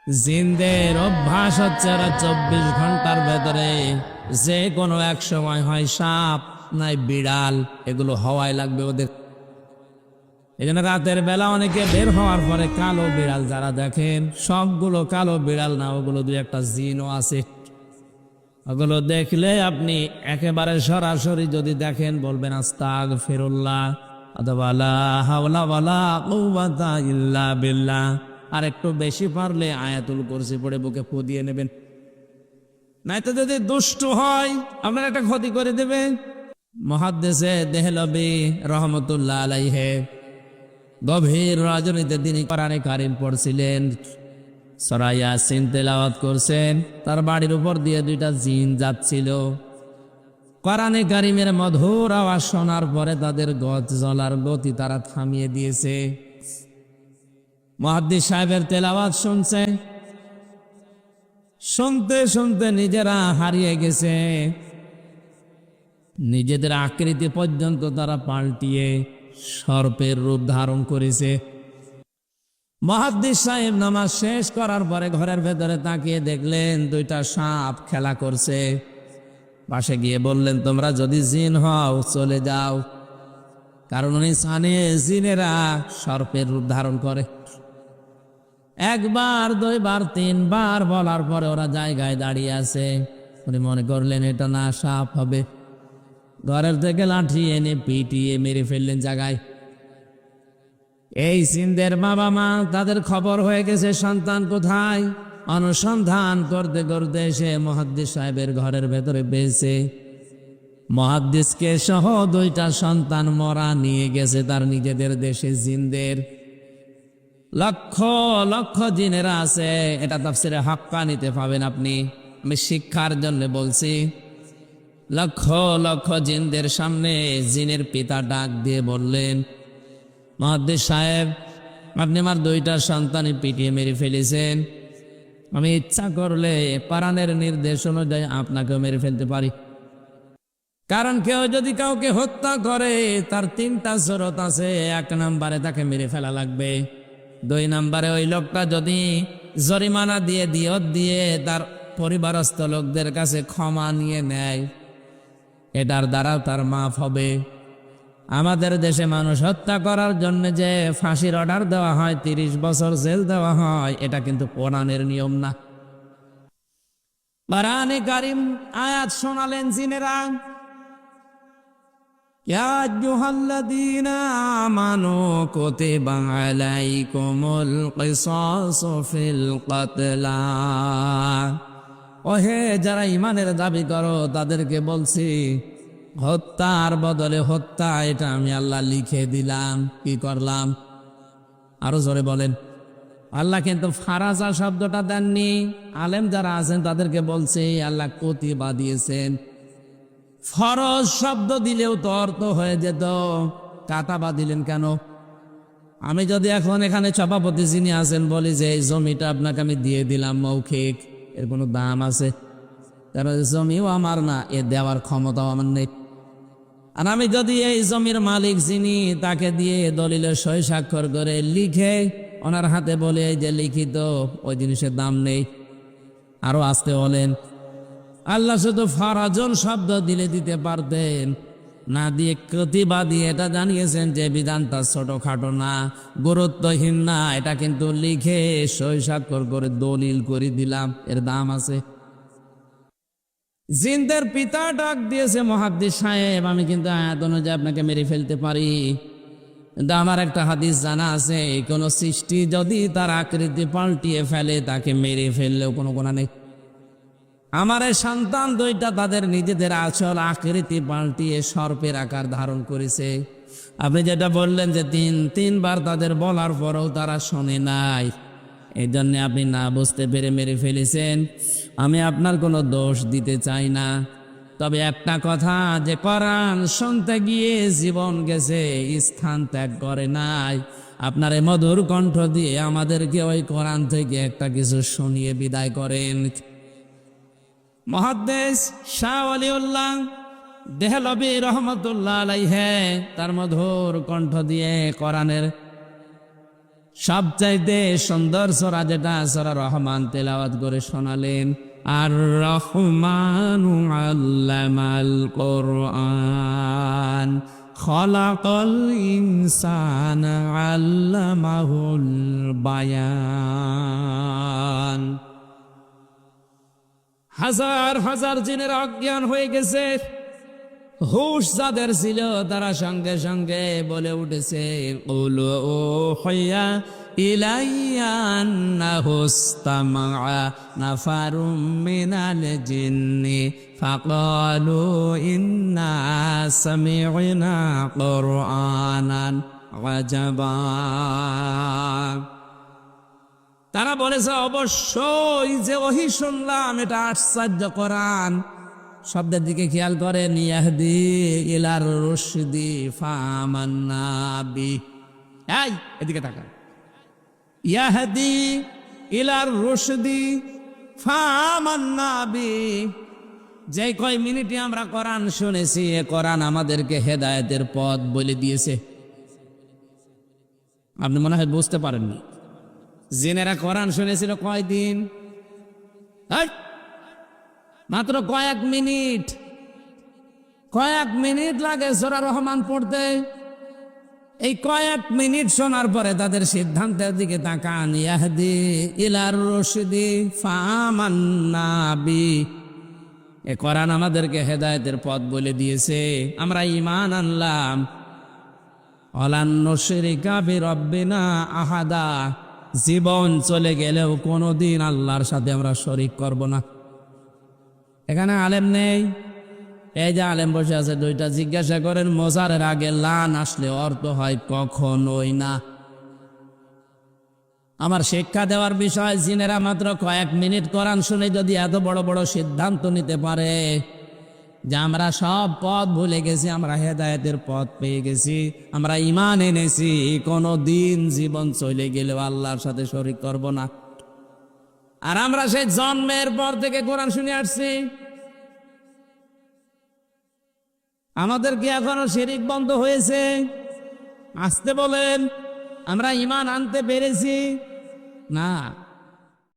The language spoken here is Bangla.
জিনদের অভ্যাস হচ্ছে ওরা 24 ঘন্টার ভেতরে যে কোনো এক সময় হয় সাপ নাই বিড়াল, এগুলো হওয়াই লাগবে ওদের। এই জন্য রাতের বেলা অনেকে বের হওয়ার পরে কালো বিড়াল যারা দেখেন, সবগুলো কালো বিড়াল না, ওগুলো দুই একটা জিনও আছে। ওগুলো দেখলে আপনি একেবারে সরাসরি যদি দেখেন বলবেন আস্তাগফিরুল্লাহ অথবা লা হাওলা ওয়ালা কুওয়াতা ইল্লা বিল্লাহ। আর একটু বেশি পারলে আয়াতুল কুরসি পড়ে বুকে ফু দিয়ে নেবেন, নাইতো যদি দুষ্ট হয় আপনার একটা ক্ষতি করে দেবে। মুহাদ্দিসে দেহলভী রহমতুল্লাহ আলাইহি গভীর রজনীতে তিনি কোরআনে কারীম পড়ছিলেন, সূরা ইয়াসিন তেলাওয়াত করছেন, তার বাড়ির উপর দিয়ে দুইটা জিন যাচ্ছিল। কোরআনে কারীমের মধুর আওয়াজ শোনার পরে তাদের গজ জ্বলার গতি তারা থামিয়ে দিয়েছে। মুহাদ্দিস সাহেবের তেলাওয়াত শুনছে, শুনতে শুনতে নিজেরা হারিয়ে গেছে, নিজেদের আকৃতি পর্যন্ত তারা পাল্টিয়ে সর্পের রূপ ধারণ করেছে। মুহাদ্দিস সাহেব নামাজ শেষ করার পরে ঘরের ভেতরে তাকিয়ে দেখলেন দুইটা সাপ খেলা করছে। পাশে গিয়ে বললেন, তোমরা যদি জিন হও চলে যাও, কারণ উনি জানে জিনেরা সর্পের রূপ ধারণ করে। একবার দুইবার তিনবার বলার পরে ওরা জায়গায় দাঁড়িয়ে আছে। উনি মনে করলেন এটা না সাপ হবে, ঘরের থেকে লাঠি এনে পিটিয়ে মেরে ফেললেন জায়গায়। এই জিনদের বাবা মা তাদের খবর হয়ে গেছে সন্তান কোথায়, অনুসন্ধান করতে করতে এসে মুহাদ্দিস সাহেবের ঘরের ভেতরে পেয়েছে। মুহাদ্দিসকে সহ দুইটা সন্তান মরা নিয়ে গেছে তার নিজেদের দেশে জিনদের। লক্ষ লক্ষ জিনেরা আছে, এটা তাফসিরে হাক্কানিতে পাবেন আপনি, আমি শিক্ষার জন্য বলছি। লক্ষ লক্ষ জিনদের সামনে জিনের পিতা ডাক দিয়ে বললেন, মুহাদ্দিস সাহেব, আপনি আমার দুইটা সন্তানই পিটিয়ে মেরে ফেলেছেন, আমি ইচ্ছা করলে কোরআনের নির্দেশ অনুযায়ী আপনাকেও মেরে ফেলতে পারি। কারণ কেউ যদি কাউকে হত্যা করে তার তিনটা শরত আছে, এক নম্বরে তাকে মেরে ফেলা লাগবে, দুই নম্বরে ওই লোকটা যদি জরিমানা দিয়ে দিয়ত দিয়ে তার পরিবারস্থ লোকদের কাছে ক্ষমা নিয়ে নেয়, এটার দ্বারাও তার মাফ হবে। আমাদের দেশে মানুষ হত্যা করার জন্য যে ফাঁসির অর্ডার দেওয়া হয়, 30 বছর জেল দেওয়া হয়, এটা কিন্তু কোরআনের নিয়ম না। কোরআনে কারীম আয়াত শোনালেন জিনেরা, ইয়া আইয়ুহাল্লাযীনা আমানু কুতিবা আলাইকুমুল কিসাসু ফিল কাতলা। ওহে যারা ঈমানের দাবি করো তাদেরকে বলছি, হত্যার বদলে হত্যা এটা আমি আল্লাহ লিখে দিলাম। কি করলাম? আরো জোরে বলেন। আল্লাহ কিন্তু ফারাজা শব্দটা দেননি, আলেম যারা আছেন তাদেরকে বলছে আল্লাহ কতিবা দিয়েছেন। ফরজ শব্দ দিলেও তো অর্থ হয়ে যেত, কাতাবা দিলেন কেন? আমি যদি এখন এখানে সভাপতি যিনি আছেন বলি যে এই জমিটা আপনাকে আমি দিয়ে দিলাম মৌখিক, এর কোনো দাম আছে? কারণ জমিও আমার না, এ দেওয়ার ক্ষমতাও আমার নেই। আর আমি যদি এই জমির মালিক যিনি, তাকে দিয়ে দলিলে সই স্বাক্ষর করে লিখে ওনার হাতে বলে এই যে লিখিত, ওই জিনিসের দাম নেই। আরো আসতে বলেন, আল্লাহ শুধু ফারাজন শব্দ দিলে দিতে পারতেন, না দিয়ে কতিবা দিয়ে এটা জানিয়েছেন যে বিধানটা ছোটখাটো না, গুরুত্বহীন না, এটা কিন্তু লিখে সই স্বাক্ষর করে দলিল করে দিলাম, এর দাম আছে। জিনদের পিতা ডাক দিয়েছে, মুহাদ্দিস সাহেব আমি কিন্তু আয়াত অনুযায়ী আপনাকে মেরে ফেলতে পারি, কিন্তু আমার একটা হাদিস জানা আছে, কোন সৃষ্টি যদি তার আকৃতি পাল্টিয়ে ফেলে তাকে মেরে ফেললেও কোনো গুনাহ নেই। আমার এই সন্তান দুইটা তাদের নিজেদের আসল আকৃতি পাল্টিয়ে সর্পের আকার ধারণ করেছে। আপনি যেটা বললেন যে তিনবার তাদের বলার পরেও তারা শোনে নাই, এই জন্য আপনি না বুঝতে পেরে মেরে ফেলেছেন। আমি আপনার কোনো দোষ দিতে চাই না, তবে একটা কথা, যে কোরআন শুনতে গিয়ে জীবন গেছে, স্থান ত্যাগ করে নাই, আপনার এই মধুর কণ্ঠ দিয়ে আমাদেরকে ওই কোরআন থেকে একটা কিছু শুনিয়ে বিদায় করেন। মুহাদ্দিস শাহ ওয়ালিউল্লাহ দেহলভী রহমতুল্লাহ আলাইহি তার মধুর কণ্ঠ দিয়ে কোরআনের সবচাইতে সুন্দর সূরা যেটা সূরা রহমান তেলাওয়াত করে শোনালেন, আর রহমানু আল্লামাল কোরআন খলাকাল ইনসানা আল্লামাহুল বায়ান। হাজার হাজার জিনের অজ্ঞান হয়ে গেছে, হুশ যাদের ছিল তারা সঙ্গে সঙ্গে বলে উঠেছে, কুলু উহিয়া ইলাইয়া আন্নাহু ইসতামা'a নাফারুম মিনাল জিন্নি ফাকালু ইন্না সামি'না কুরআনান আজাবা। তারা বলেছে অবশ্যই যে ওহী শুনলাম এটা আশ্চর্য কোরআন। শব্দের দিকে খেয়াল করেন, ইয়াহদি ইলার রুশদি ফামান্না বি। এই এদিকে তাকান, ইয়াহদি ইলার রুশদি ফামান্না বি। যে কয় মিনিটে আমরা কোরআন শুনেছি, এ কোরআন আমাদেরকে হেদায়েতের পথ বলে দিয়েছে। আপনি মনে হয় বুঝতে পারেননি, জিনেরা কোরআন শুনেছিল কয়দিন? মাত্র কয়েক মিনিট। কয়েক মিনিট লাগে সূরা রহমান পড়তে। এই কয়েক মিনিট শোনার পরে তাদের সিদ্ধান্তের দিকে তাকান, ইয়াহদি ইলার রুশদি ফামান্না বি। এ কোরআন আমাদেরকে হেদায়েতের পথ বলে দিয়েছে, আমরা ঈমান আনলাম। ওয়ালান নুশরিকা বিরাব্বিনা আহাদা। জীবন চলে গেলেও কোনোদিন আল্লাহর সাথে আমরা শরীক করব না। এখানে আলেম নেই, এই যে আলেম বসে আছে দুইটা, জিজ্ঞাসা করেন মোজারের আগে লান আসলে অর্থ হয় কখনোই না। আমার শিক্ষা দেওয়ার বিষয়, জিনেরা মাত্র কয়েক মিনিট কোরআন শুনে যদি এত বড় বড় সিদ্ধান্ত নিতে পারে যে আমরা সব পথ ভুলে গেছি, আমরা হেদায়েতের পথ পেয়ে গেছি, আমরা ঈমান এনেছি, কোনো দিন জীবন চলে গেলেও আল্লাহর সাথে শরীক করব না। আর আমরা সেই জন্মের পর থেকে কোরআন শুনে আসছি, আমাদের কি এখনো শিরিক বন্ধ হয়েছে? আসতে বলেন, আমরা ঈমান আনতে পেরেছি না।